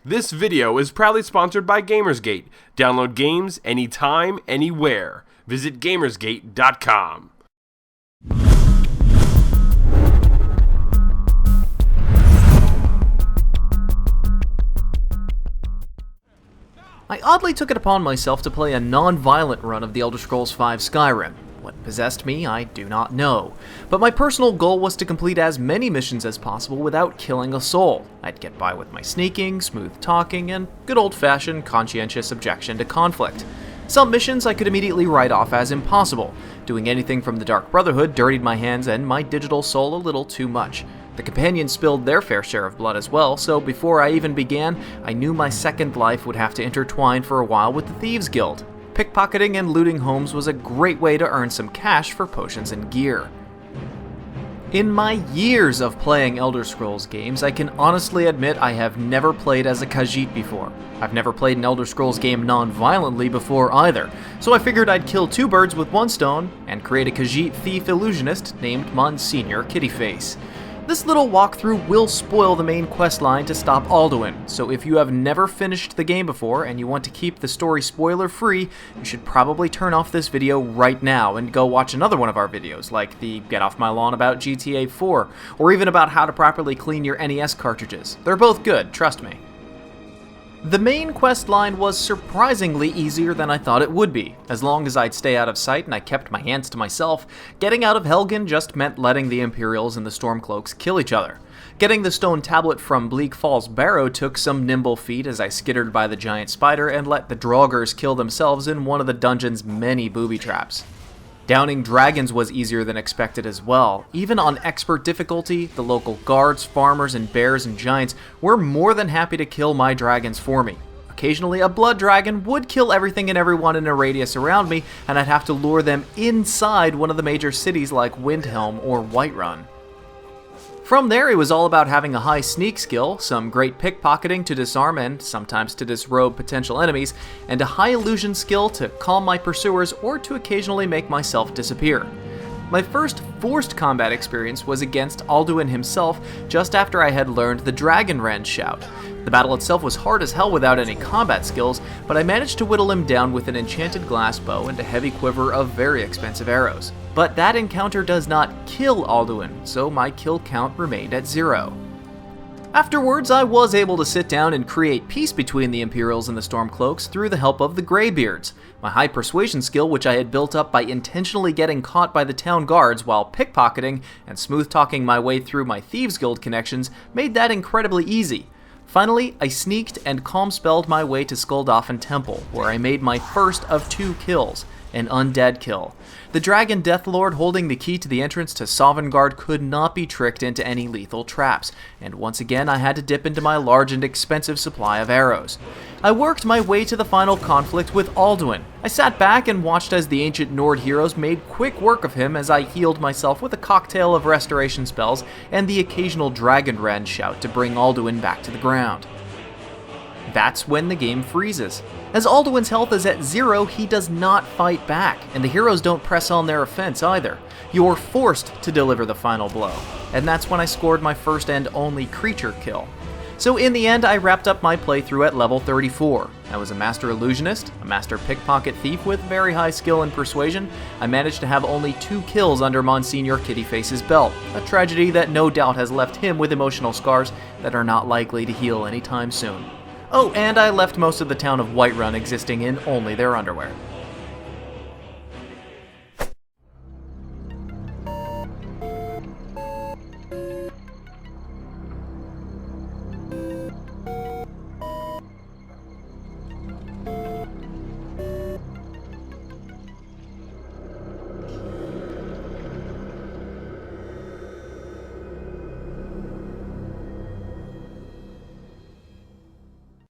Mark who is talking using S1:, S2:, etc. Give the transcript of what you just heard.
S1: This video is proudly sponsored by Gamersgate. Download games anytime, anywhere. Visit Gamersgate.com.
S2: I oddly took it upon myself to play a non-violent run of the Elder Scrolls V Skyrim. What possessed me, I do not know. But my personal goal was to complete as many missions as possible without killing a soul. I'd get by with my sneaking, smooth talking, and good old-fashioned conscientious objection to conflict. Some missions I could immediately write off as impossible. Doing anything from the Dark Brotherhood dirtied my hands and my digital soul a little too much. The companions spilled their fair share of blood as well, so before I even began, I knew my second life would have to intertwine for a while with the Thieves Guild. Pickpocketing and looting homes was a great way to earn some cash for potions and gear. In my years of playing Elder Scrolls games, I can honestly admit I have never played as a Khajiit before. I've never played an Elder Scrolls game non-violently before either, so I figured I'd kill two birds with one stone and create a Khajiit thief illusionist named Monsignor Kittyface. This little walkthrough will spoil the main questline to stop Alduin, so if you have never finished the game before and you want to keep the story spoiler-free, you should probably turn off this video right now and go watch another one of our videos, like the Get Off My Lawn about GTA 4, or even about how to properly clean your NES cartridges. They're both good, trust me. The main quest line was surprisingly easier than I thought it would be. As long as I'd stay out of sight and I kept my hands to myself, getting out of Helgen just meant letting the Imperials and the Stormcloaks kill each other. Getting the stone tablet from Bleak Falls Barrow took some nimble feet as I skittered by the giant spider and let the Draugrs kill themselves in one of the dungeon's many booby traps. Downing dragons was easier than expected as well. Even on expert difficulty, the local guards, farmers, and bears and giants were more than happy to kill my dragons for me. Occasionally, a blood dragon would kill everything and everyone in a radius around me, and I'd have to lure them inside one of the major cities like Windhelm or Whiterun. From there, it was all about having a high sneak skill, some great pickpocketing to disarm and sometimes to disrobe potential enemies, and a high illusion skill to calm my pursuers or to occasionally make myself disappear. My first forced combat experience was against Alduin himself just after I had learned the Dragon Rend shout. The battle itself was hard as hell without any combat skills, but I managed to whittle him down with an enchanted glass bow and a heavy quiver of very expensive arrows. But that encounter does not kill Alduin, so my kill count remained at 0. Afterwards, I was able to sit down and create peace between the Imperials and the Stormcloaks through the help of the Greybeards. My high persuasion skill, which I had built up by intentionally getting caught by the town guards while pickpocketing and smooth-talking my way through my Thieves Guild connections, made that incredibly easy. Finally, I sneaked and calm-spelled my way to Skuldafn Temple, where I made my first of 2 kills, an undead kill. The Dragon Deathlord holding the key to the entrance to Sovngarde could not be tricked into any lethal traps, and once again I had to dip into my large and expensive supply of arrows. I worked my way to the final conflict with Alduin. I sat back and watched as the ancient Nord heroes made quick work of him as I healed myself with a cocktail of restoration spells and the occasional Dragon Rend shout to bring Alduin back to the ground. That's when the game freezes. As Alduin's health is at 0, he does not fight back, and the heroes don't press on their offense either. You're forced to deliver the final blow, and that's when I scored my first and only creature kill. So in the end, I wrapped up my playthrough at level 34. I was a master illusionist, a master pickpocket thief with very high skill and persuasion. I managed to have only 2 kills under Monsignor Kittyface's belt, a tragedy that no doubt has left him with emotional scars that are not likely to heal anytime soon. Oh, and I left most of the town of Whiterun existing in only their underwear.